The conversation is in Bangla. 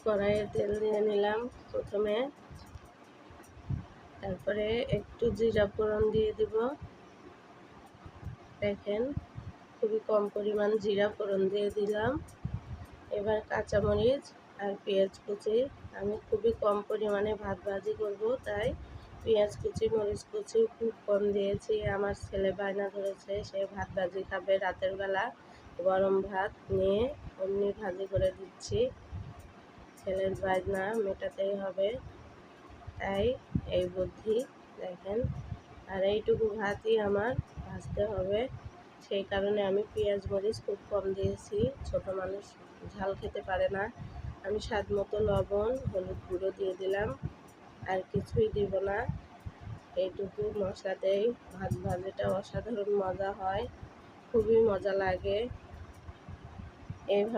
কড়াইয়ে তেল দিয়ে নিলাম প্রথমে, তারপরে একটু জিরা ফোড়ন দিয়ে দিব। দেখেন খুবই কম পরিমাণ জিরা ফোড়ন দিয়ে দিলাম। এবার কাঁচামরিচ আর পেঁয়াজ কুচি, আমি খুবই কম পরিমাণে ভাত ভাজি করব, তাই পেঁয়াজ কুচি মরিচ কুচি খুব কম দিয়েছি। আমার ছেলে বায়না ধরেছে, সে ভাত ভাজি খাবে রাতের বেলা, গরম ভাত নিয়ে অমনি ভাজি করে দিচ্ছি। ছেলের বায়না মেটাতেই হবে, তাই এই বুদ্ধি। দেখেন, আর এইটুকু ভাতই আমার ভাজতে হবে, সেই কারণে আমি পেঁয়াজ মরিচ খুব কম দিয়েছি। ছোট মানুষ ঝাল খেতে পারে না। আমি স্বাদ মতো লবণ হলুদ গুঁড়ো দিয়ে দিলাম, আর কিছুই দিব না। এইটুকু মশলাতেই ভাত ভাজিটা অসাধারণ মজা হয়, খুবই মজা লাগে। এইভাবে